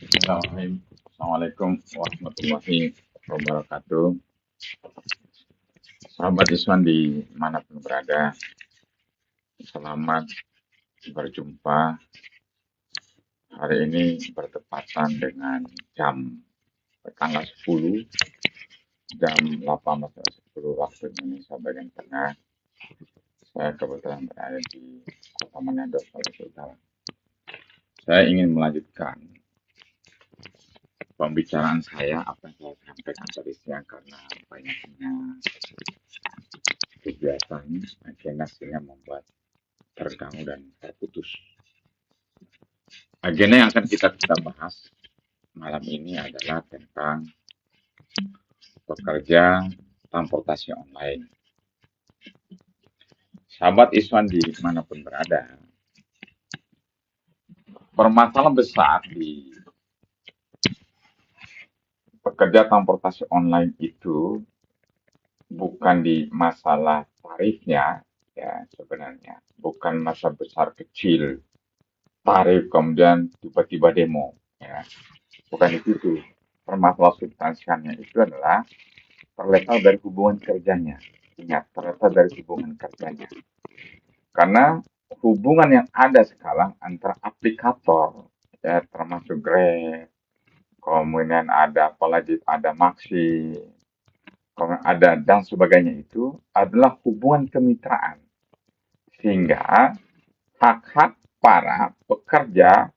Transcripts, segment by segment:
Assalamualaikum warahmatullahi wabarakatuh. Sahabat Iswan dimanapun berada, selamat berjumpa. Hari ini bertepatan dengan tanggal 10, jam 18.10 waktu Indonesia bagian tengah. Saya kebetulan berada di Kota Manado, Sulawesi Utara. Saya ingin melanjutkan pembicaraan saya, apa yang saya sampaikan tadi siang, karena banyaknya kegiatan sehingga membuat terganggu dan terputus. Agenda yang akan kita bahas malam ini adalah tentang pekerja transportasi online. Sahabat Iswan dimanapun berada, permasalahan besar di pekerja transportasi online itu bukan di masalah tarifnya, ya sebenarnya bukan masalah besar kecil tarif kemudian tiba-tiba demo, ya bukan itu. Permasalahan substansialnya itu adalah terletak dari hubungan kerjanya. Ingat, terletak dari hubungan kerjanya. Karena hubungan yang ada sekarang antara aplikator, ya termasuk Grab, kemudian ada apalagi ada Maxi, kemudian ada dan sebagainya, itu adalah hubungan kemitraan. Sehingga hak-hak para pekerja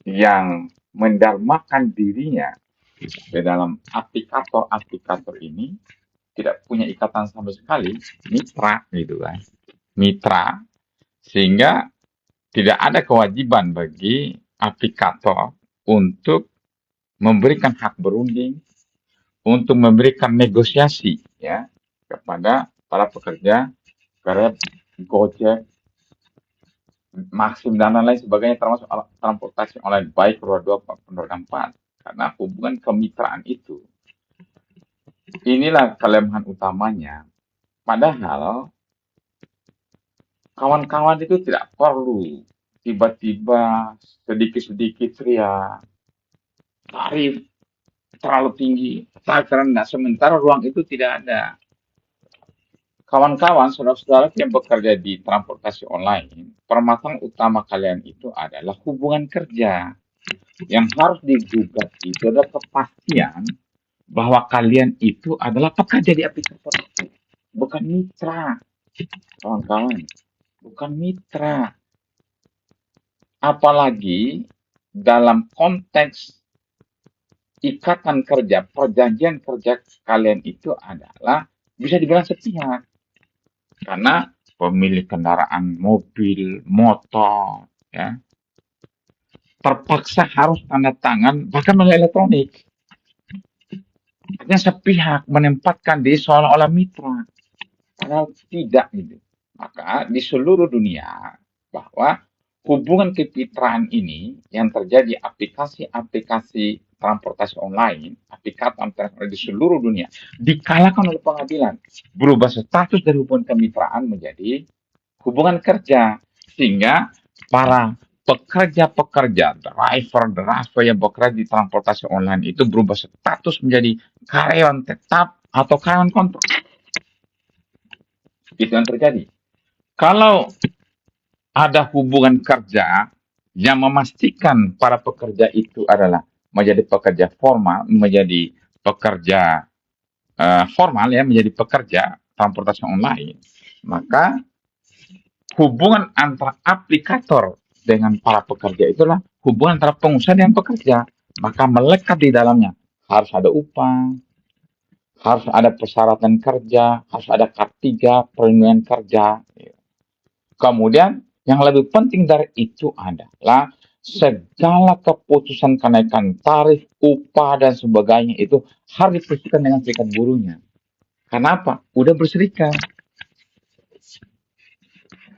yang mendarmakan dirinya di dalam aplikator ini tidak punya ikatan sama sekali, mitra gitu kan, mitra, sehingga tidak ada kewajiban bagi aplikator untuk memberikan hak berunding, untuk memberikan negosiasi ya kepada para pekerja Grab, Gojek, Maxim dan lain sebagainya, termasuk transportasi online baik roda 2 maupun roda 4. Karena hubungan kemitraan itu, inilah kelemahan utamanya. Padahal kawan-kawan itu tidak perlu tiba-tiba sedikit-sedikit teriak tarif terlalu tinggi, tarif rendah, sementara ruang itu tidak ada. Kawan-kawan, saudara-saudara yang bekerja di transportasi online, permasalahan utama kalian itu adalah hubungan kerja. Yang harus digugat itu adalah kepastian bahwa kalian itu adalah pekerja di aplikator itu, bukan mitra. Kawan-kawan, bukan mitra. Apalagi dalam konteks ikatan kerja, perjanjian kerja kalian itu adalah bisa dibilang sepihak. Karena pemilik kendaraan mobil, motor, ya, terpaksa harus tanda tangan bahkan melalui elektronik. Artinya sepihak, menempatkan diri seolah-olah mitra. Padahal tidak gitu. Maka di seluruh dunia bahwa hubungan kemitraan ini yang terjadi aplikasi-aplikasi transportasi online, aplikasi di seluruh dunia dikalahkan oleh pengadilan, berubah status dari hubungan kemitraan menjadi hubungan kerja, sehingga para pekerja-pekerja, driver yang bekerja di transportasi online itu berubah status menjadi karyawan tetap atau karyawan kontrak. Itu yang terjadi. Kalau ada hubungan kerja yang memastikan para pekerja itu adalah menjadi pekerja formal, menjadi pekerja formal ya, menjadi pekerja transportasi online, maka hubungan antara aplikator dengan para pekerja itulah hubungan antara pengusaha dan pekerja. Maka melekat di dalamnya harus ada upah, harus ada persyaratan kerja, harus ada K3, perlindungan kerja. Kemudian yang lebih penting dari itu adalah segala keputusan kenaikan tarif, upah, dan sebagainya itu harus diputuskan dengan serikat buruhnya. Kenapa? Udah berserikat.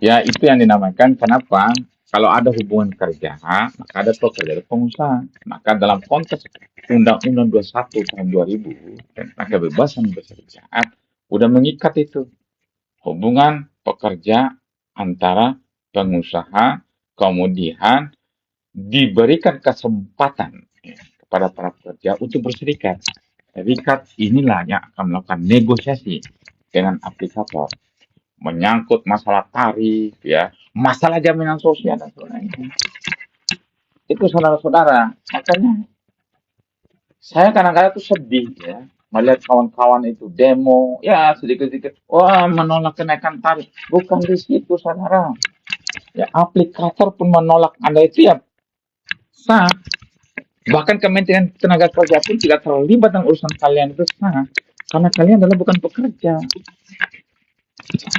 Ya, itu yang dinamakan kenapa kalau ada hubungan kerja, maka ada pekerja, ada pengusaha. Maka dalam konteks Undang-Undang 21 tahun 2000 tentang kebebasan berserikat, udah mengikat itu hubungan pekerja antara pengusaha, kemudian diberikan kesempatan kepada para pekerja untuk berserikat. Serikat inilah yang akan melakukan negosiasi dengan aplikator, menyangkut masalah tarif, ya, masalah jaminan sosial dan sebagainya. Itu saudara-saudara, makanya saya kadang-kadang tuh sedih ya melihat kawan-kawan itu demo, ya sedikit-sedikit, wah menolak kenaikan tarif. Bukan di situ, saudara. Ya, aplikator pun menolak Anda itu ya sah. Bahkan Kementerian Tenaga Kerja pun tidak terlibat dalam urusan kalian itu sah. Karena kalian adalah bukan pekerja.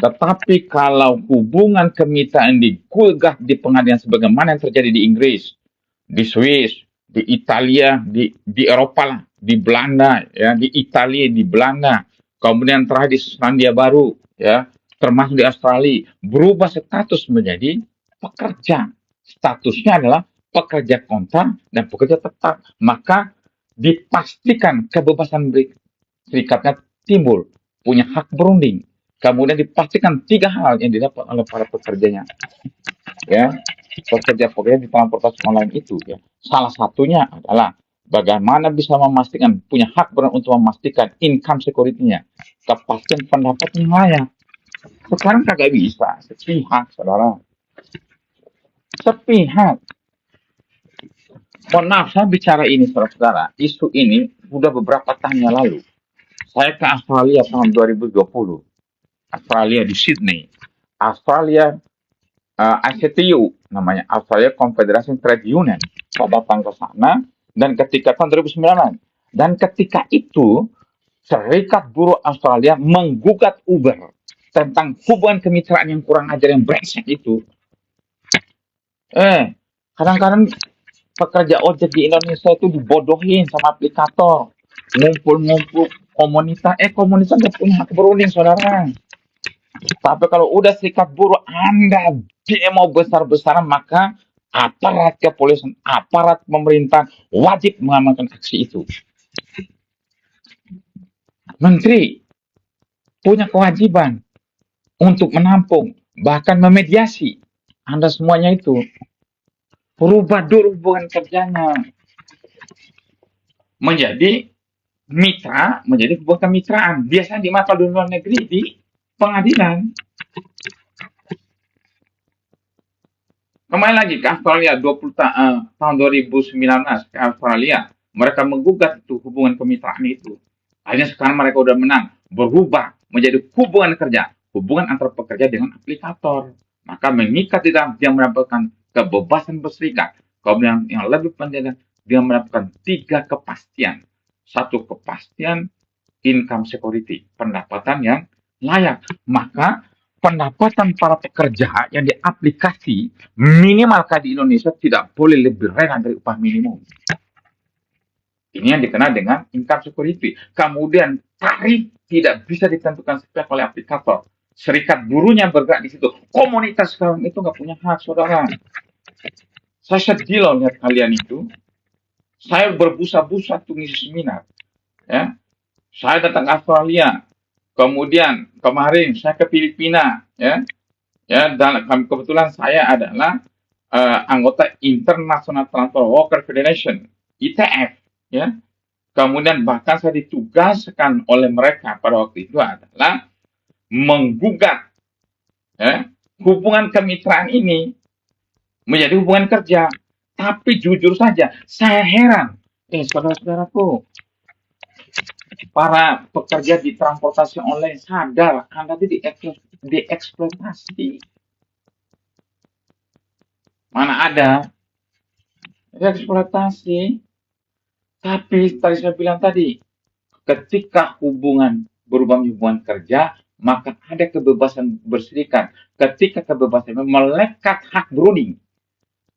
Tetapi kalau hubungan kemitraan digugah di pengadilan sebagaimana yang terjadi di Inggris, di Swiss, di Italia, di Eropa lah, di Belanda, ya, di Italia, di Belanda, kemudian terakhir di Selandia Baru, ya, termasuk di Australia, berubah status menjadi pekerja. Statusnya adalah pekerja kontrak dan pekerja tetap. Maka dipastikan kebebasan serikatnya timbul, punya hak berunding. Kemudian dipastikan 3 hal yang didapat oleh para pekerjanya, ya, pekerja-pekerja di transportasi online itu, ya. Salah satunya adalah bagaimana bisa memastikan punya hak untuk memastikan income security-nya, kepastian pendapat yang layak. Sekarang kagak bisa, sepihak, saudara. Sepihak. Mohon maaf, saya bicara ini, saudara-saudara. Isu ini sudah beberapa tahun yang lalu. Saya ke Australia tahun 2020. Australia di Sydney. Australia ICTU namanya, Australia Confederation Trade Union. Saya datang ke sana dan ketika tahun 2009 dan ketika itu Serikat Buruh Australia menggugat Uber tentang hubungan kemitraan yang kurang ajar, yang brengsek itu. Kadang-kadang pekerja ojek di Indonesia itu dibodohin sama aplikator, ngumpul-ngumpul komunitas, komunitas nggak punya hak berunding, saudara. Tapi kalau udah serikat buruh Anda demo besar-besaran, maka aparat kepolisian, aparat pemerintah wajib mengamankan aksi itu. Menteri punya kewajiban untuk menampung, bahkan memediasi Anda semuanya itu. Berubah dulu hubungan kerjanya menjadi mitra, menjadi hubungan kemitraan. Biasanya di mata luar negeri di pengadilan. Kembali lagi ke Australia, tahun 2019 ke Australia, mereka menggugat itu hubungan kemitraan itu. Akhirnya sekarang mereka udah menang, berubah menjadi hubungan kerja, hubungan antara pekerja dengan aplikator. Maka mengikat di dalam dia mendapatkan kebebasan berserikat. Kemudian yang lebih penting, dia mendapatkan 3 kepastian. 1 kepastian income security, pendapatan yang layak. Maka pendapatan para pekerja yang di aplikasi minimal di Indonesia tidak boleh lebih rendah dari upah minimum. Ini yang dikenal dengan income security. Kemudian tarif tidak bisa ditentukan sepihak oleh aplikator. Serikat buruhnya bergerak di situ. Komunitas sekarang itu nggak punya hak, saudara. Saya sedih loh lihat kalian itu. Saya berbusa-busa tuh ngisi seminar. Ya. Saya datang ke Australia. Kemudian kemarin saya ke Filipina, ya. Ya, dan kebetulan saya adalah anggota International Transport Worker Federation, ITF, ya. Kemudian bahkan saya ditugaskan oleh mereka pada waktu itu adalah menggugat, ya, hubungan kemitraan ini menjadi hubungan kerja. Tapi jujur saja, saya heran, saudara-saudaraku, para pekerja di transportasi online sadar Anda dieksploitasi. Mana ada eksploitasi. Tapi tadi saya bilang tadi, ketika hubungan berubah menjadi hubungan kerja, maka ada kebebasan berserikat. Ketika kebebasan melekat hak berunding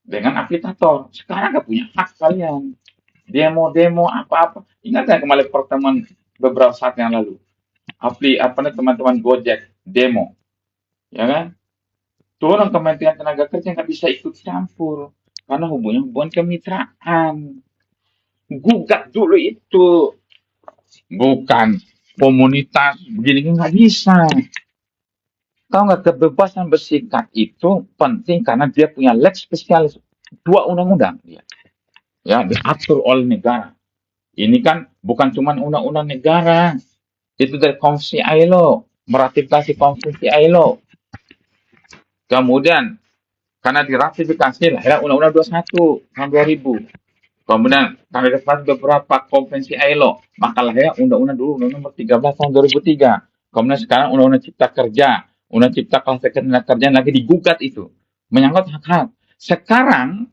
dengan aplikator. Sekarang nggak punya hak kalian. Demo-demo apa-apa. Ingat nggak kembali pertemuan beberapa saat yang lalu? Teman-teman Gojek demo, ya kan? Turun Kementerian Tenaga Kerja nggak bisa ikut campur karena hubungan kemitraan. Gugat dulu itu, bukan komunitas begini, nggak bisa. Tahu nggak, kebebasan bersikap itu penting karena dia punya lex spesialis, 2 undang-undang dia. Ya, diatur oleh negara. Ini kan bukan cuma undang-undang negara, itu dari Konvensi ILO, meratifikasi Konvensi ILO. Kemudian karena diratifikasi lahirlah Undang-Undang 21 tahun 2000. Kemudian karena diratifikasi beberapa konvensi ILO, maka lahirlah Undang-Undang dulu Undang-Undang nomor 13 tahun 2003. Kemudian sekarang Undang-Undang Cipta Kerja, Undang Cipta Kerja lagi digugat itu, menyangkut hak-hak. Sekarang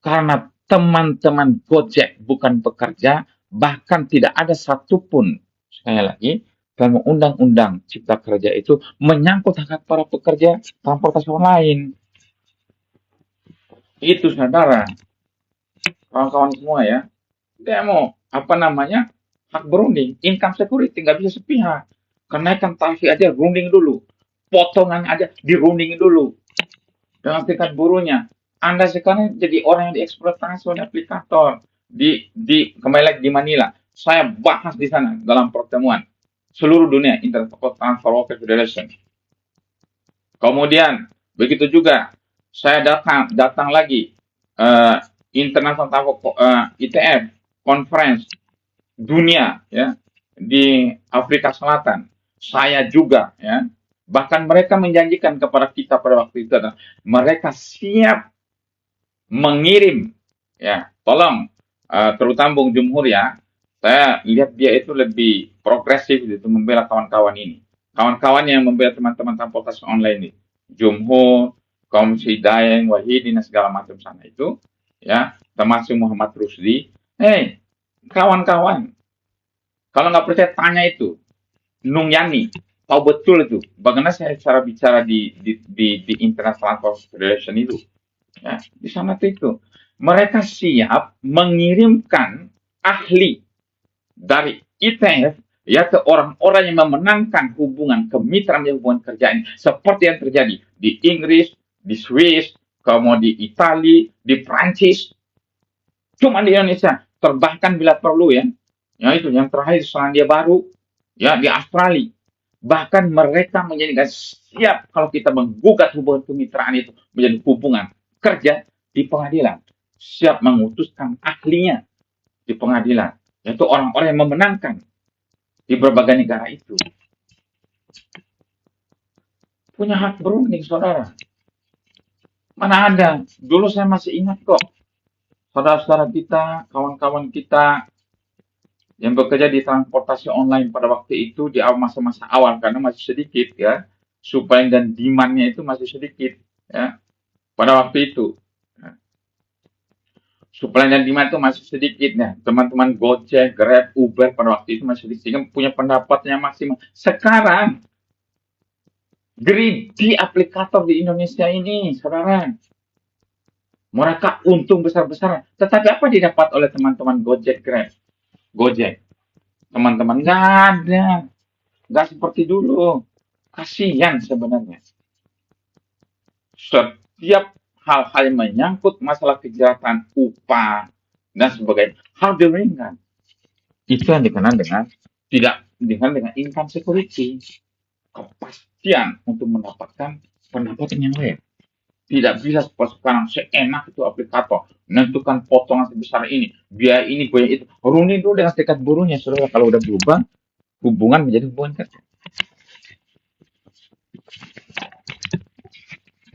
karena teman-teman Gojek bukan pekerja, bahkan tidak ada satupun, sekali lagi, dalam undang-undang Cipta Kerja itu menyangkut hak para pekerja transportasi online. Itu saudara, kawan-kawan semua ya, demo hak berunding, income security nggak bisa sepihak. Kenaikan tarif aja runding dulu, potongan aja dirunding dulu dengan serikat buruhnya. Anda sekarang jadi orang yang dieksploitasi oleh aplikator kembali lagi di Manila. Saya bahas di sana dalam pertemuan seluruh dunia International Transport Workers Federation. Kemudian begitu juga saya datang lagi International Transport ITF Conference dunia ya di Afrika Selatan. Saya juga ya, bahkan mereka menjanjikan kepada kita pada waktu itu mereka siap mengirim ya, tolong terutama Bung Jumhur ya, saya lihat dia itu lebih progresif itu membela kawan-kawan ini, kawan-kawan yang membela teman-teman transportasi online ini, Jumhur, Komisi Daeng, Wahidi dan segala macam sana itu ya, termasuk Muhammad Rusdi. Kawan-kawan, kalau nggak percaya tanya itu Nung Yani, tahu betul itu bagaimana saya cara bicara di International Transport Federation itu. Ya, di sana itu mereka siap mengirimkan ahli dari ITF ya ke orang-orang yang memenangkan hubungan kemitraan hubungan kerja ini, seperti yang terjadi di Inggris, di Swiss, kemudian di Italia, di Prancis, cuma di Indonesia, terbahkan bila perlu ya itu yang terakhir Selandia Baru, ya di Australia, bahkan mereka menjadikan siap kalau kita menggugat hubungan kemitraan itu menjadi hubungan kerja di pengadilan, siap mengutuskan ahlinya di pengadilan, yaitu orang-orang yang memenangkan di berbagai negara itu. Punya hak berunding, saudara. Mana ada? Dulu saya masih ingat kok, saudara-saudara kita, kawan-kawan kita yang bekerja di transportasi online pada waktu itu di masa-masa awal, karena masih sedikit ya, supply dan demand-nya itu masih sedikit ya. Pada waktu itu, supply dan demand itu masih sedikit ya. Teman-teman Gojek, Grab, Uber pada waktu itu masih sedikit, punya pendapatnya maksimal. Sekarang, greedy aplikator di Indonesia ini, saudara. Mereka untung besar-besaran. Tetapi apa didapat oleh teman-teman Gojek, Grab, Gojek? Teman-teman, nggak ada. Nggak seperti dulu. Kasihan sebenarnya. Setiap hal-hal yang menyangkut masalah kejahatan, upah, dan sebagainya harus diringan. Itu yang dikenal dengan income security. Kepastian untuk mendapatkan pendapatan yang lain. Tidak bisa seperti sekarang seenak itu aplikator menentukan potongan sebesar ini, biaya ini, biaya itu. Runding dulu dengan serikat buruhnya, saudara. Kalau udah berubah, hubungan menjadi hubungan kerja.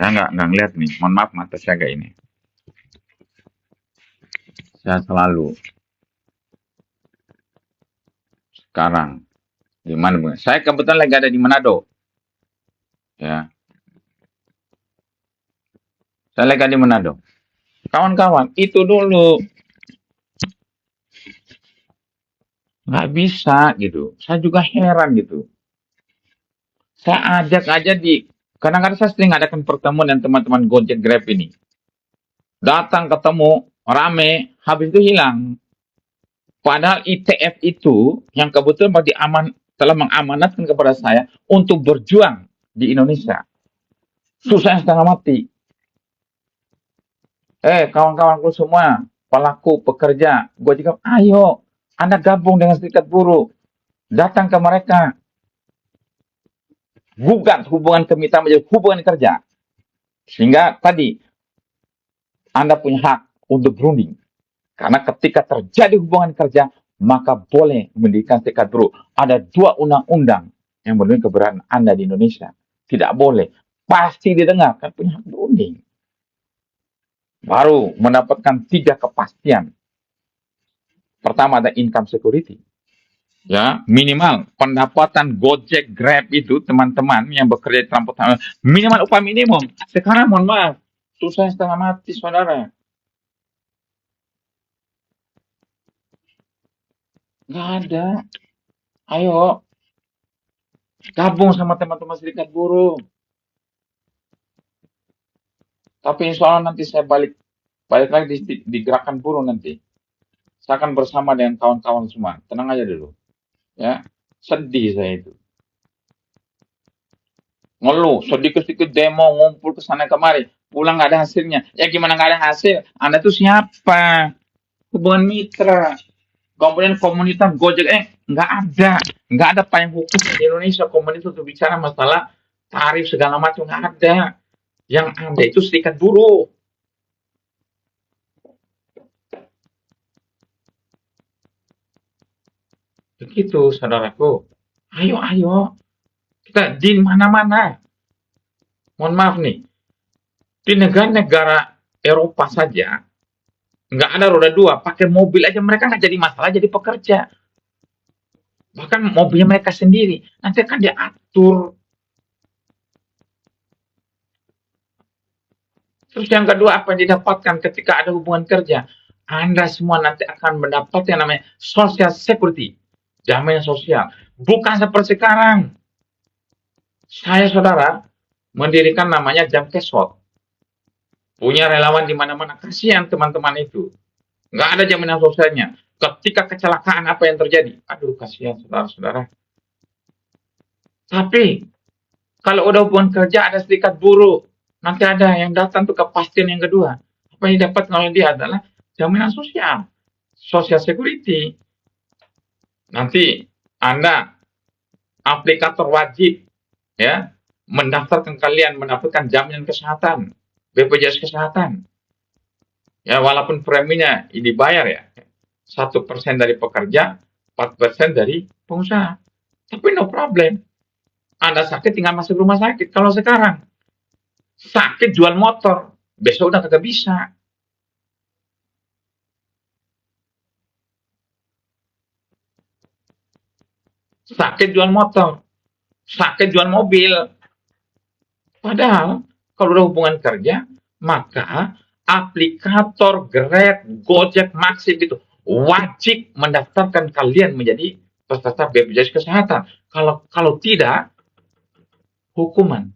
Saya nggak ngeliat nih, mohon maaf mata saya agak ini. Saya selalu sekarang di mana? Saya kebetulan lagi ada di Manado, ya. Saya lagi ada di Manado. Kawan-kawan, itu dulu nggak bisa gitu. Saya juga heran gitu. Saya ajak aja kadang-kadang saya sering adakan pertemuan dengan teman-teman Gojek Grab ini. Datang ketemu, rame, habis itu hilang. Padahal ITF itu yang kebetulan telah mengamanatkan kepada saya untuk berjuang di Indonesia. Susah setengah mati. Kawan-kawanku semua, pelaku, pekerja, gue juga, ayo, Anda gabung dengan serikat buruh. Datang ke mereka. gugat hubungan kemitraan menjadi hubungan kerja. Sehingga tadi Anda punya hak untuk berunding. Karena ketika terjadi hubungan kerja, maka boleh mendirikan serikat buruh. Ada 2 undang-undang yang melindungi keberadaan Anda di Indonesia. Tidak boleh. Pasti didengar, kan punya hak berunding. Baru mendapatkan 3 kepastian. Pertama ada income security. Ya, minimal pendapatan Gojek, Grab itu teman-teman yang bekerja di transportasi minimal upah minimum. Sekarang mohon maaf, susah setengah mati saudara. Nggak ada. Ayo gabung sama teman-teman serikat buruh. Tapi insya Allah nanti saya balik lagi di gerakan buruh nanti. Saya akan bersama dengan kawan-kawan semua. Tenang aja dulu. Ya, sedih saya itu. Ngeluh, sedikit-sedikit demo, ngumpul ke sana kemari, pulang nggak ada hasilnya. Ya gimana nggak ada hasil? Anda tuh siapa? Hubungan mitra. Kemudian komunitas Gojek, nggak ada payung hukum di Indonesia komunitas untuk bicara masalah tarif segala macam, nggak ada. Yang ada itu serikat buruh. Begitu, saudaraku. Ayo, kita di mana-mana. Mohon maaf nih, di negara-negara Eropa saja, nggak ada roda 2, pakai mobil aja mereka nggak jadi masalah jadi pekerja. Bahkan mobilnya mereka sendiri, nanti akan diatur. Terus yang kedua, apa yang didapatkan ketika ada hubungan kerja? Anda semua nanti akan mendapat yang namanya social security, jaminan sosial. Bukan seperti sekarang. Saya, saudara, mendirikan namanya Jam Kesot. Punya relawan di mana-mana. Kasihan teman-teman itu. Nggak ada jaminan sosialnya. Ketika kecelakaan apa yang terjadi? Aduh, kasihan saudara-saudara. Tapi, kalau udah hubungan kerja, ada serikat buruh. Nanti ada yang datang tuh kepastian yang kedua. Apa yang didapat oleh dia adalah jaminan sosial. Social security. Nanti Anda aplikator wajib ya mendaftarkan kalian mendapatkan jaminan kesehatan, BPJS kesehatan. Ya, walaupun preminya dibayar ya 1% dari pekerja, 4% dari pengusaha. Tapi no problem. Anda sakit tinggal masuk rumah sakit. Kalau sekarang sakit jual motor, besok udah kagak bisa. Sakit jual motor, sakit jual mobil. Padahal kalau udah hubungan kerja, maka aplikator Grab, Gojek, Maxim itu wajib mendaftarkan kalian menjadi peserta BPJS Kesehatan. Kalau tidak, hukuman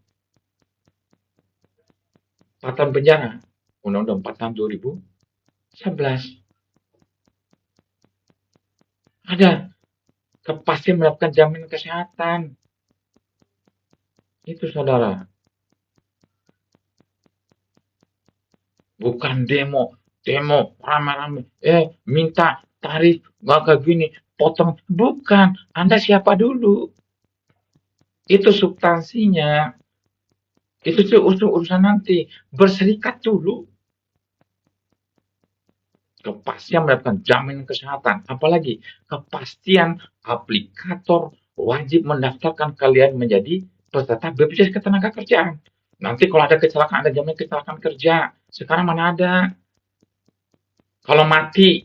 4 tahun penjara. Undang-Undang 46 2011. Ada kepastian mendapatkan jaminan kesehatan. Itu saudara. Bukan demo rame-rame. Minta tarif nggak kayak gini, potong. Bukan. Anda siapa dulu? Itu substansinya. Itu tuh urusan nanti. Berserikat dulu. Kepastian mendapatkan jaminan kesehatan. Apalagi kepastian aplikator wajib mendaftarkan kalian menjadi peserta BPJS Ketenagakerjaan. Nanti kalau ada kecelakaan, ada jaminan kecelakaan kerja. Sekarang mana ada? Kalau mati,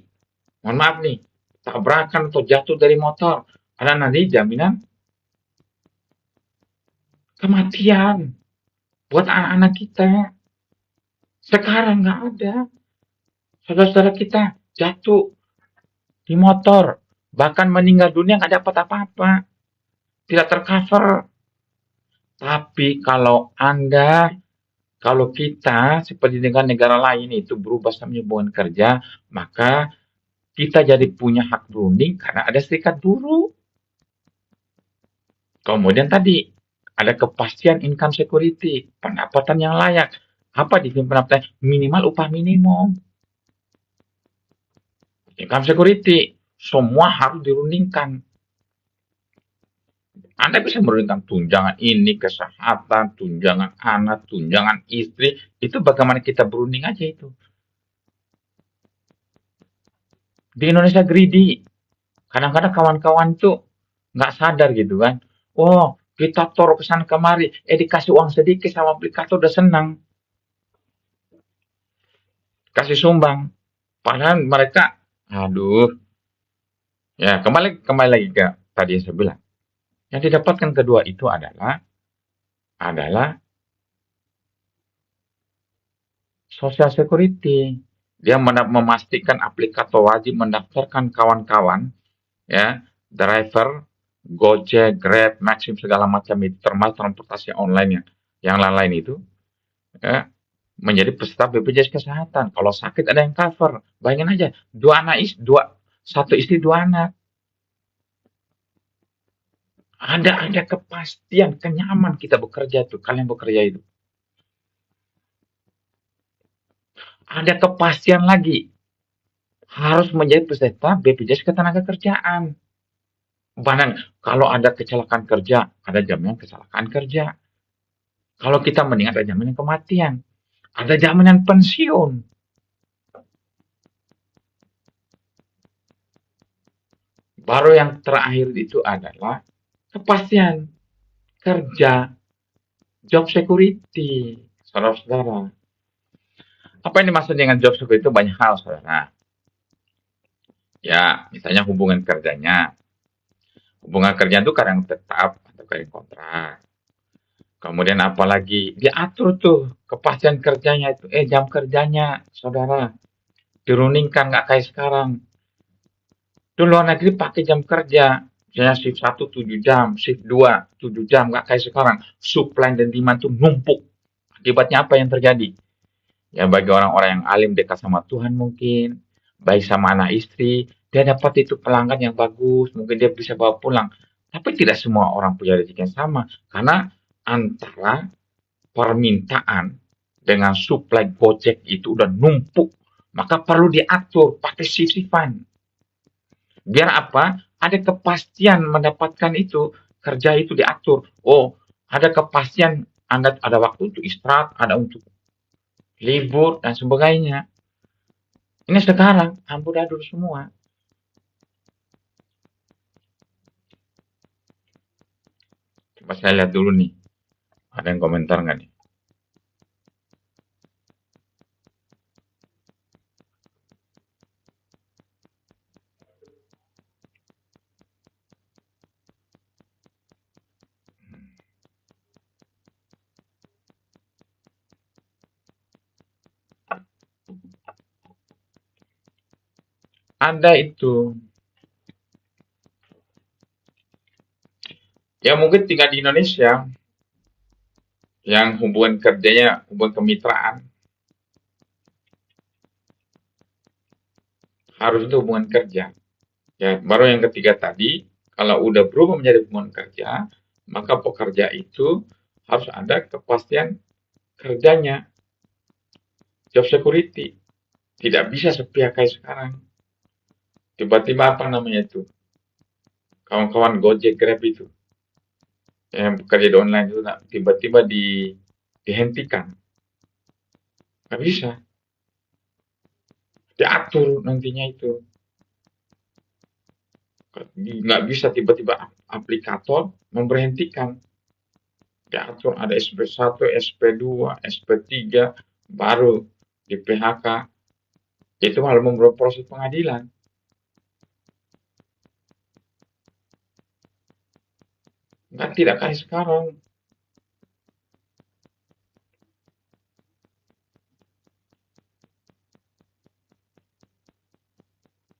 mohon maaf nih, tabrakan atau jatuh dari motor, ada nanti jaminan kematian buat anak-anak kita. Sekarang nggak ada. Saudara-saudara kita jatuh di motor, bahkan meninggal dunia nggak dapat apa-apa, tidak tercover. Tapi kalau kita seperti dengan negara lain itu berubah sama hubungan kerja, maka kita jadi punya hak berunding karena ada serikat buruh. Kemudian tadi ada kepastian income security, pendapatan yang layak. Apa di pendapatan? Minimal upah minimum. Income security, semua harus dirundingkan. Anda bisa menurunkan tunjangan ini, kesehatan, tunjangan anak, tunjangan istri. Itu bagaimana kita berunding aja itu. Di Indonesia greedy. Kadang-kadang kawan-kawan tuh nggak sadar gitu kan. Oh, kita taruh ke sana kemari. Dikasih uang sedikit sama aplikator udah senang. Kasih sumbang. Padahal mereka, aduh. Ya, kembali lagi ke tadi yang saya bilang. Yang didapatkan kedua itu adalah social security. Dia memastikan aplikator wajib mendaftarkan kawan-kawan, ya, driver, Gojek, Grab, Maxim segala macam itu, termasuk transportasi online yang lain-lain itu, ya, menjadi peserta BPJS Kesehatan. Kalau sakit ada yang cover. Bayangin aja, satu istri dua anak. Ada kepastian, kenyaman kita bekerja tuh, kalian bekerja itu. Ada kepastian lagi, harus menjadi peserta BPJS Ketenagakerjaan. Bahkan kalau ada kecelakaan kerja, ada jaminan kecelakaan kerja. Kalau kita meninggal, ada jaminan kematian. Ada jaminan pensiun. Baru yang terakhir itu adalah kepastian kerja, job security. Saudara-saudara, apa yang dimaksud dengan job security itu banyak hal, saudara. Ya, misalnya hubungan kerjanya. Hubungan kerja itu kadang tetap atau kadang kontrak. Kemudian apalagi diatur tuh kepastian kerjanya itu, jam kerjanya, saudara, diruningkan nggak kayak sekarang. Di luar negeri pakai jam kerja, misalnya shift 1 7 jam, shift 2 7 jam, nggak kayak sekarang. Supply dan demand tuh numpuk. Akibatnya apa yang terjadi? Ya bagi orang-orang yang alim dekat sama Tuhan mungkin, baik sama anak istri, dia dapat itu pelanggan yang bagus, mungkin dia bisa bawa pulang. Tapi tidak semua orang punya rezeki yang sama, karena antara permintaan dengan supply Gojek itu udah numpuk, maka perlu diatur pakai sisifan. Biar apa? Ada kepastian mendapatkan itu, kerja itu diatur. Oh, ada kepastian Anda ada waktu untuk istirahat, ada untuk libur dan sebagainya. Ini sekarang amburadul semua. Coba saya lihat dulu nih. Ada yang komentar nggak nih? Ada itu. Ya mungkin tinggal di Indonesia yang hubungan kerjanya hubungan kemitraan. Harus itu hubungan kerja. Ya, baru yang ketiga tadi, kalau udah berubah menjadi hubungan kerja, maka pekerja itu harus ada kepastian kerjanya, job security. Tidak bisa sepihak kayak sekarang. Tiba-tiba apa namanya itu? Kawan-kawan Gojek Grab itu yang bekerja di online itu tiba-tiba dihentikan. Nggak bisa. Diatur nantinya itu. Nggak bisa tiba-tiba aplikator memberhentikan. Diatur ada SP1, SP2, SP3, baru di PHK. Itu harus melalui proses pengadilan. Nggak tidak kayak sekarang.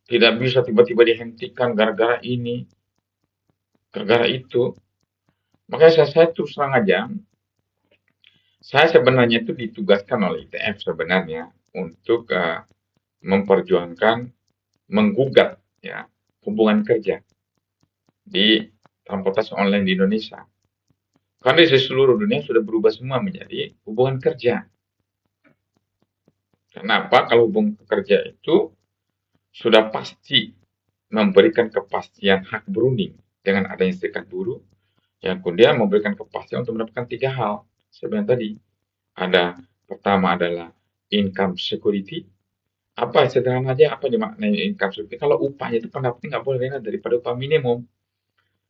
Tidak bisa tiba-tiba dihentikan gara-gara ini, gara-gara itu. Makanya saya terus terang aja, saya sebenarnya itu ditugaskan oleh ITF sebenarnya untuk memperjuangkan, menggugat ya hubungan kerja di transportasi online di Indonesia. Karena di seluruh dunia sudah berubah semua menjadi hubungan kerja. Kenapa? Kalau hubungan kerja itu sudah pasti memberikan kepastian hak berunding dengan adanya serikat buruh, Yang kemudian memberikan kepastian untuk mendapatkan 3 hal. Sebenarnya tadi ada pertama adalah income security. Apa sederhana aja apa dimaknai income security? Kalau upahnya itu pendapatnya nggak boleh rendah daripada upah minimum.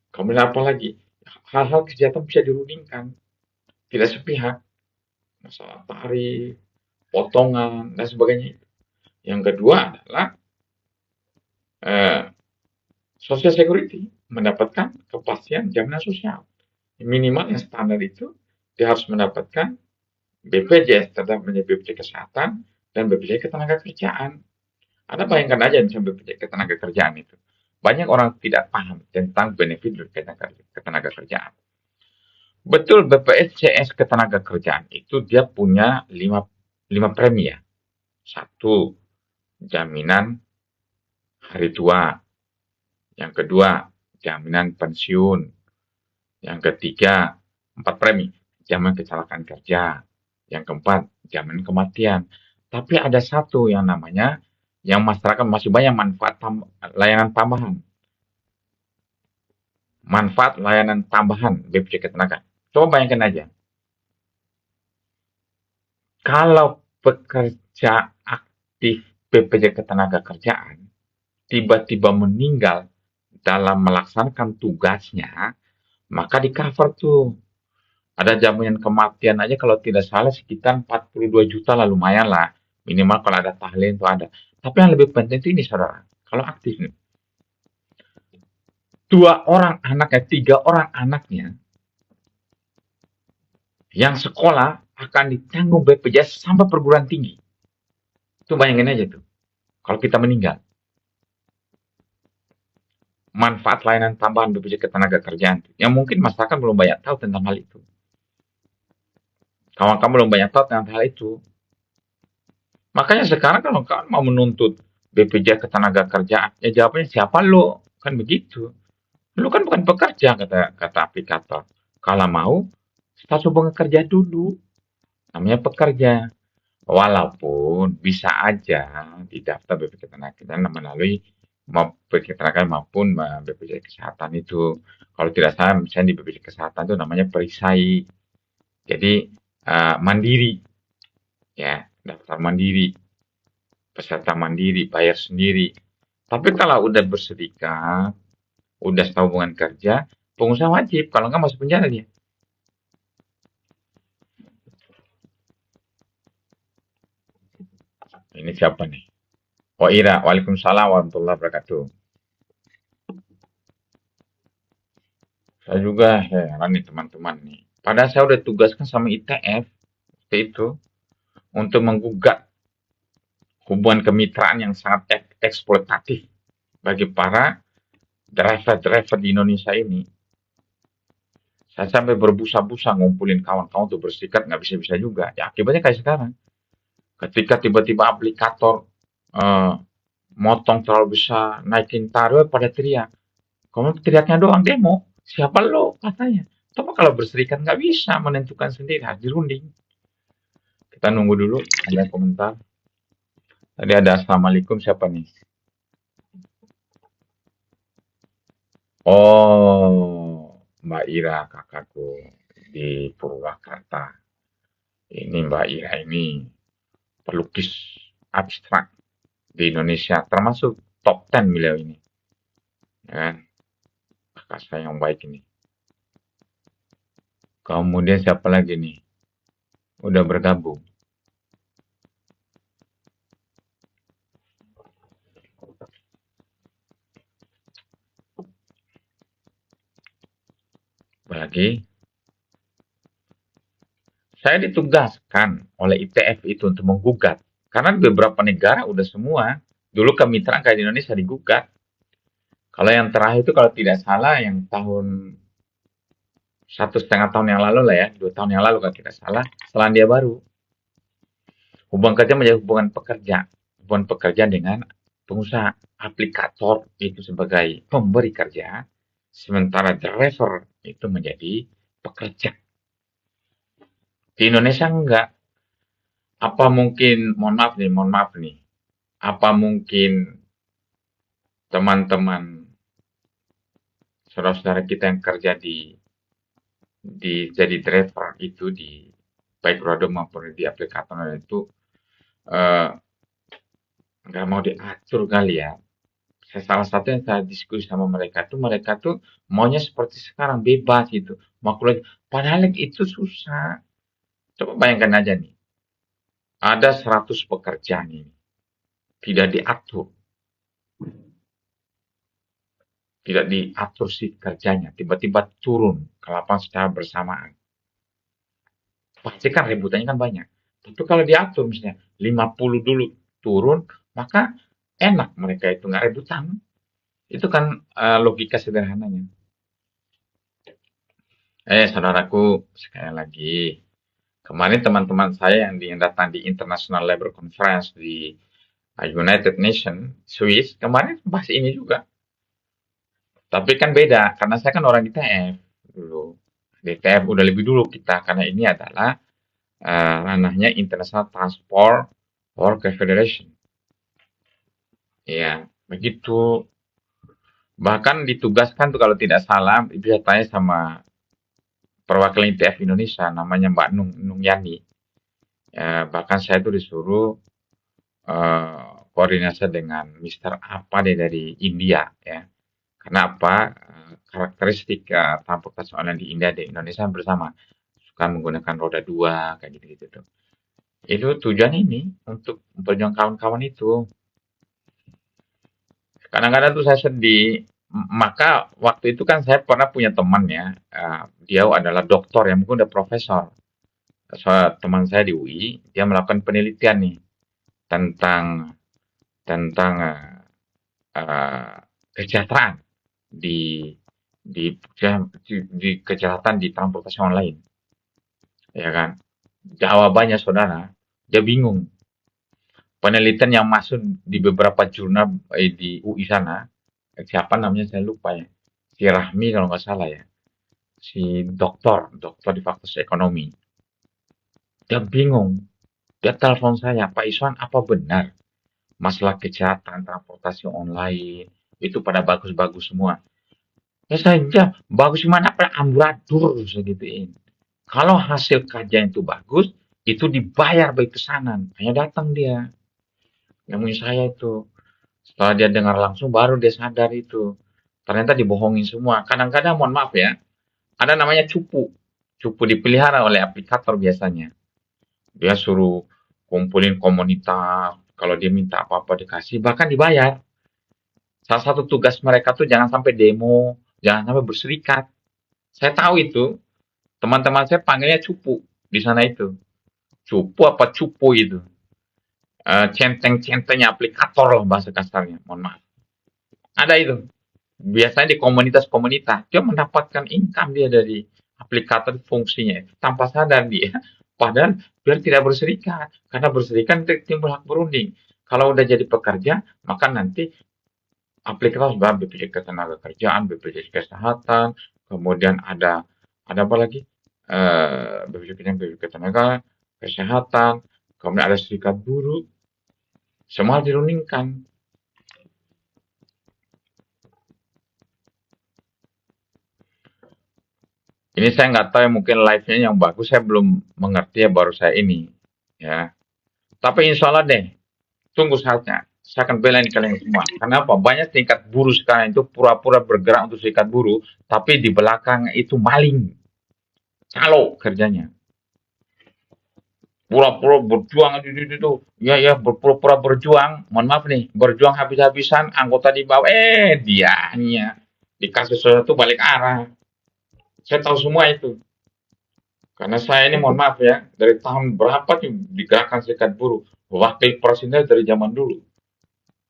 Kemudian apa lagi? Hal-hal kesejahteraan bisa dirundingkan, tidak sepihak. Masalah tarif, potongan, dan sebagainya. Yang kedua adalah eh, social security, mendapatkan kepastian jaminan sosial. Minimal yang standar itu dia harus mendapatkan BPJS, tetap menjadi BPJS Kesehatan dan BPJS Ketenagakerjaan. Anda bayangkan aja misalnya BPJS Ketenagakerjaan itu. Banyak orang tidak paham tentang benefit dari ketenagakerjaan. Betul, BPJS Ketenagakerjaan itu dia punya 5 premi ya. Satu, jaminan hari tua. Yang kedua, jaminan pensiun. Yang ketiga, 4 premi, jaminan kecelakaan kerja. Yang keempat, jaminan kematian. Tapi ada satu yang namanya, yang masyarakat masih banyak manfaat layanan tambahan. Manfaat layanan tambahan BPJS Ketenagakerjaan. Coba bayangkan aja, kalau pekerja aktif BPJS Ketenagakerjaan tiba-tiba meninggal dalam melaksanakan tugasnya, maka di cover tuh. Ada jaminan kematian aja kalau tidak salah sekitar 42 juta lah, lumayan lah. Minimal kalau ada tahlil itu ada. Tapi yang lebih penting itu ini saudara. Kalau aktif nih. 3 orang anaknya yang sekolah akan ditanggung BPJS sampai perguruan tinggi. Itu bayangin aja tuh. Kalau kita meninggal. Manfaat layanan tambahan BPJS Ketenagakerjaan. Yang mungkin masyarakat belum banyak tahu tentang hal itu. Kawan-kawan belum banyak tahu tentang hal itu. Makanya sekarang kalau kawan mau menuntut BPJS Ketenagakerjaan, ya jawabnya siapa lo? Kan begitu. Lu kan bukan pekerja, kata aplikator. Kalau mau, status hubungan kerja dulu. Namanya pekerja. Walaupun bisa aja didaftar BPJS Ketenagakerjaan melalui BPJS Ketenagakerjaan maupun BPJS Kesehatan itu. Kalau tidak salah, misalnya di BPJS Kesehatan itu namanya perisai. Jadi mandiri, ya, daftar mandiri, peserta mandiri, bayar sendiri. Tapi kalau udah berserikat, udah tahu hubungan kerja, pengusaha wajib. Kalau nggak masuk penjara dia. Ini siapa nih? Oh Ira, Waalaikumsalam warahmatullahi wabarakatuh. Saya juga heran nih teman-teman nih. Padahal saya udah tugaskan sama ITF itu untuk menggugat hubungan kemitraan yang sangat eksploitatif bagi para driver-driver di Indonesia ini. Saya sampai berbusa-busa ngumpulin kawan-kawan untuk bersikat, nggak bisa-bisa juga. Ya akibatnya kayak sekarang. Ketika tiba-tiba aplikator eh, motong terlalu besar, naikin tarif pada teriak. Kamu teriaknya doang demo. Siapa lo katanya. Coba kalau berserikat nggak bisa menentukan sendiri, harus dirunding. Kita nunggu dulu ada komentar. Tadi ada assalamualaikum siapa nih? Oh, Mbak Ira kakakku di Purwakarta. Ini Mbak Ira ini pelukis abstrak di Indonesia, termasuk top 10 beliau ini. Ya kan? Kakak saya yang baik ini. Kemudian siapa lagi nih? Udah bergabung. Apalagi saya ditugaskan oleh ITF itu untuk menggugat. Karena di beberapa negara udah semua. Dulu kemitraan kayak di Indonesia digugat. Kalau yang terakhir itu kalau tidak salah yang tahun 1,5 tahun yang lalu lah ya, 2 tahun yang lalu kalau tidak salah, Selandia Baru. Hubungan kerja menjadi hubungan pekerja. Hubungan pekerja dengan pengusaha. Aplikator itu sebagai pemberi kerja, sementara driver itu menjadi pekerja. Di Indonesia enggak. Apa mungkin, mohon maaf nih, apa mungkin teman-teman saudara-saudara kita yang kerja di jadi driver itu di baik roda maupun di aplikator itu eh, nggak mau diatur kali ya. Salah satu yang saya diskusi sama mereka tuh maunya seperti sekarang bebas gitu. Mau kuliah. Padahal itu susah. Coba bayangkan aja nih, ada 100 pekerjaan ini tidak diatur, tidak diatur si kerjanya, tiba-tiba turun ke lapangan secara bersamaan. Pasti kan rebutannya kan banyak. Tapi kalau diatur misalnya 50 dulu turun, maka enak mereka itu nggak rebutan. Itu kan logika sederhananya. Saudaraku, sekali lagi, kemarin teman-teman saya yang datang di International Labour Conference di United Nations, Swiss, kemarin bahas ini juga. Tapi kan beda, karena saya kan orang ITF dulu. Di ITF udah lebih dulu kita, karena ini adalah ranahnya International Transport Worker Federation. Ya, begitu. Bahkan ditugaskan tuh kalau tidak salah, itu saya tanya sama perwakilan ITF Indonesia, namanya Mbak Nung Yani. Bahkan saya tuh disuruh koordinasi dengan Mister apa deh dari India ya. Karena apa? Karakteristik transportasi online di India dan Indonesia bersama. Suka menggunakan roda dua kayak gitu-gitu tuh. Itu tujuan ini untuk memperjuangkan kawan-kawan itu. Kadang-kadang tuh saya sedih. Maka waktu itu kan saya pernah punya teman ya, dia adalah dokter ya, mungkin udah profesor. Teman saya di UI, dia melakukan penelitian nih tentang tentang eh, kesejahteraan di di kejahatan di transportasi online, ya kan? Jawabannya saudara, dia bingung. Penelitian yang masuk di beberapa jurnal di UI sana, siapa namanya saya lupa ya, si Rahmi kalau nggak salah ya, si dokter di fakultas ekonomi. Dia bingung. Dia telepon saya, Pak Iswan, apa benar masalah kejahatan transportasi online itu pada bagus-bagus semua? Ya saja, bagus gimana apa amburadul saya gituin. Kalau hasil kajian itu bagus, itu dibayar baik pesanan. Hanya datang dia, nemuin saya itu. Setelah dia dengar langsung, baru dia sadar itu. Ternyata dibohongin semua. Kadang-kadang, mohon maaf ya, ada namanya cupu. Cupu dipelihara oleh aplikator biasanya. Dia suruh kumpulin komunitas, kalau dia minta apa-apa dikasih, bahkan dibayar. Salah satu tugas mereka tuh jangan sampai demo, jangan sampai berserikat. Saya tahu itu, teman-teman saya panggilnya cupu di sana itu. Cupu apa cupu itu? Centeng-centengnya aplikator loh bahasa kasarnya, mohon maaf. Ada itu. Biasanya di komunitas-komunitas, dia mendapatkan income dia dari aplikator fungsinya itu tanpa sadar dia. Padahal biar tidak berserikat, karena berserikat timbul hak berunding. Kalau udah jadi pekerja, maka nanti aplikator sudah BPJS Ketenagakerjaan, BPJS Kesehatan, kemudian ada apa lagi? BPJS Ketenaga Kesehatan, kemudian ada serikat buruh, semua dirundingkan. Ini saya nggak tahu ya, mungkin live-nya yang bagus, saya belum mengerti ya, baru saya ini. Ya. Tapi insya Allah deh, tunggu saatnya. Saya akan bela ini kalian semua. Kenapa? Banyak tingkat buruh sekarang itu pura-pura bergerak untuk serikat buruh, tapi di belakang itu maling. Calo kerjanya. Pura-pura berjuang itu. Ya, ya, berpura-pura berjuang. Mohon maaf nih, berjuang habis-habisan, anggota di bawah. Dianya. Dikasih sesuatu balik arah. Saya tahu semua itu. Karena saya ini mohon maaf ya, dari tahun berapa nih digerakkan serikat buruh. Wakil presiden dari zaman dulu.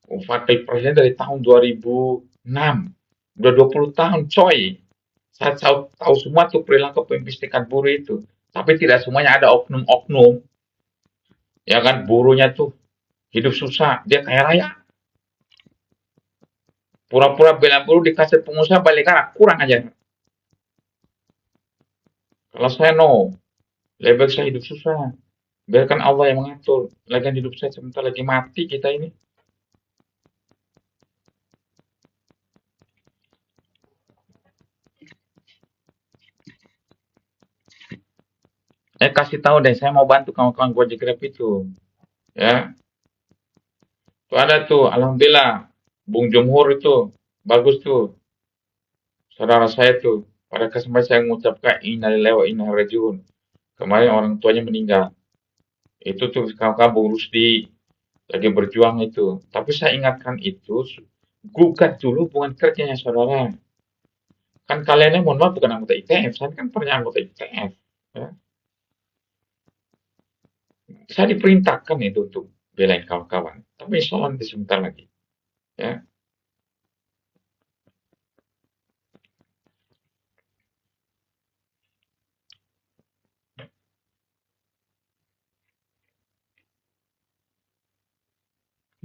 Wakil presiden dari tahun 2006. Udah 20 tahun coy. Saya tahu semua tuh perilaku pemimpin serikat buruh itu. Tapi tidak semuanya, ada oknum-oknum. Ya kan, buruhnya tuh hidup susah. Dia kaya raya. Pura-pura bela buruh dikasih pengusaha balik arah. Kurang aja. Kalau saya no. Lebih baik saya hidup susah. Biarkan Allah yang mengatur. Lagian hidup saya sebentar lagi mati kita ini. kasih tahu deh, saya mau bantu kawan-kawan Gojek Grab itu. Ya, tuh ada tuh, alhamdulillah, Bung Jumhur itu, bagus tuh, saudara saya tuh. Pada kesempatan saya mengucapkan innalillahi wa inna ilaihi rajiun. Kemarin orang tuanya meninggal. Itu tuh kawan-kawan Bung Rusdi lagi berjuang itu. Tapi saya ingatkan itu, gugat dulu hubungan kerjanya saudara. Kan kalian mohon maaf bukan anggota ITF, saya kan pernah anggota ITF. Ya. Saya diperintahkan itu untuk belain kawan-kawan. Tapi insya Allah nanti sebentar lagi. Ya.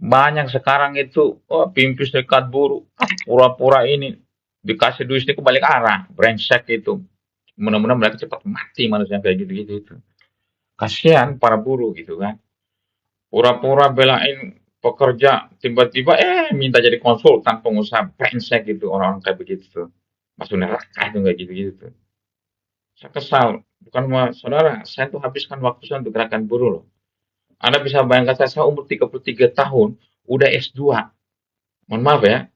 Banyak sekarang itu, oh, pimpi serikat buruh, pura-pura ini, dikasih duit ini kebalik arah, brengsek itu. Mudah-mudahan mereka cepat mati manusia kayak gitu-gitu itu. Kasihan para buruh gitu kan. Pura-pura belain pekerja, tiba-tiba minta jadi konsultan pengusaha brengsek gitu orang-orang kayak begitu tuh. Masuk neraka itu kayak gitu-gitu tuh. Saya kesal, bukan sama saudara, saya tuh habiskan waktu saya untuk gerakan buruh loh. Anda bisa bayangkan saya umur 33 tahun, udah S2. Mohon maaf ya,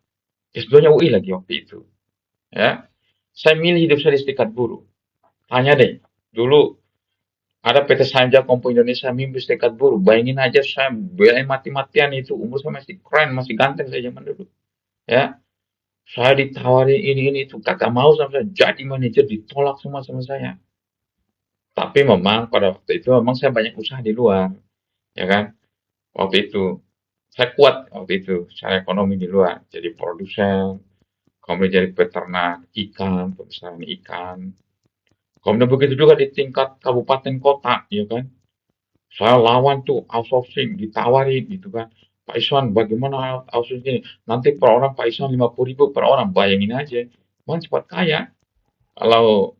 S2-nya UI lagi waktu itu. Ya, saya milih hidup saya di serikat buruh. Tanya deh, dulu ada PT Sanja Kompo Indonesia mimpi serikat buruh. Bayangin aja saya belain mati-matian itu, umur saya masih keren, masih ganteng saya zaman dulu. Ya, saya ditawarin ini itu, kagak mau sama saya. Jadi manajer ditolak semua sama saya. Tapi memang pada waktu itu memang saya banyak usaha di luar, ya kan? Waktu itu saya kuat waktu itu secara ekonomi di luar. Jadi produsen, kemudian jadi peternak ikan, pembesaran ikan. Kemudian begitu juga di tingkat kabupaten kota, ya kan? Saya lawan tuh outsourcing, ditawarin gitu kan. Pak Iswan, bagaimana outsourcing ini? Nanti per orang Pak Iswan 50.000 per orang, bayangin aja. Bang cepat kaya. Kalau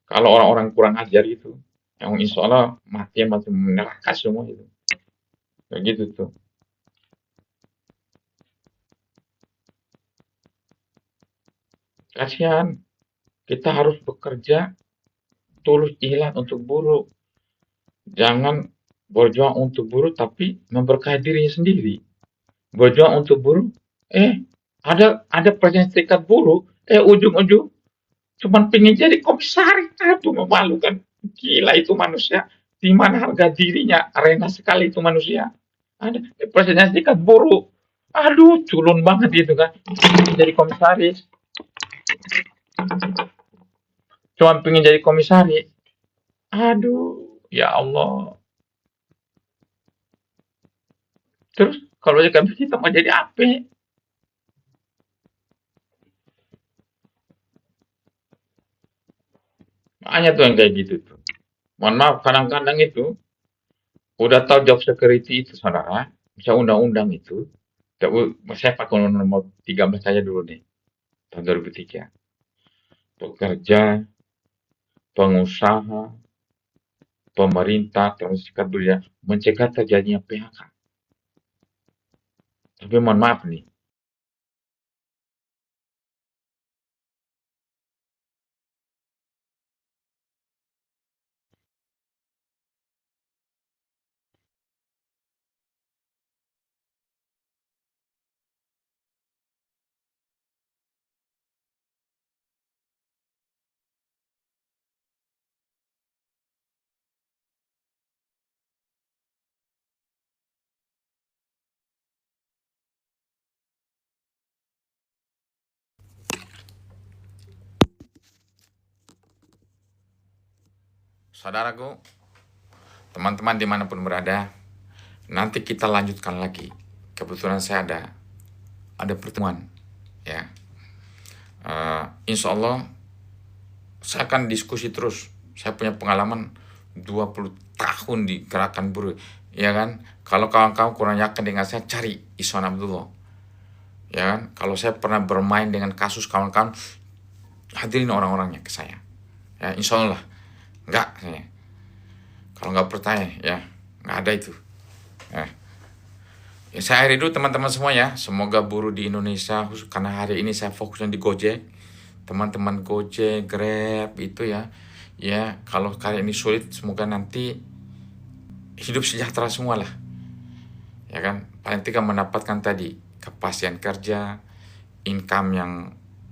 kalau orang-orang kurang ajar gitu, yang insya Allah mati mati neraka semua itu. Kayak gitu tuh. Kasihan, kita harus bekerja tulus ikhlas untuk buruh. Jangan berjuang untuk buruh tapi memberkahi dirinya sendiri. Berjuang untuk buruh, ada presiden serikat buruh, ujung-ujung cuman pengen jadi komisaris. Aduh, memalukan. Gila itu manusia. Di mana harga dirinya? Rendah sekali itu manusia. Ada presiden serikat buruh. Aduh, culun banget itu kan. Jadi komisaris. Cuman pengen jadi komisaris. Aduh, ya Allah. Terus kalau jadi kita mau jadi apa? Makanya tuh yang kayak gitu tuh. Mohon maaf, kadang-kadang itu udah tahu job security itu saudara, bisa undang-undang itu. Saya pakai undang nomor 13 saja dulu nih, tahun 2003. Pekerja, pengusaha, pemerintah, terus serikat buruh mencegah terjadinya PHK. Tapi mohon maaf nih, saudaraku, teman-teman dimanapun berada, nanti kita lanjutkan lagi. Kebetulan saya ada pertemuan, ya. Insya Allah saya akan diskusi terus. Saya punya pengalaman 20 tahun di gerakan buruh, ya kan? Kalau kawan-kawan kurang yakin dengan saya, cari Iswan Abdullah, ya kan? Kalau saya pernah bermain dengan kasus kawan-kawan, hadirin orang-orangnya ke saya, ya insya Allah enggak saya. Kalau nggak percaya, ya nggak ada itu. Ya, saya akhiri dulu teman-teman semua ya. Semoga buruh di Indonesia, karena hari ini saya fokusnya di Gojek, teman-teman Gojek, Grab itu ya, Ya, kalau kalian ini sulit, semoga nanti hidup sejahtera semua lah, ya kan? Paling tidak mendapatkan tadi kepastian kerja, income yang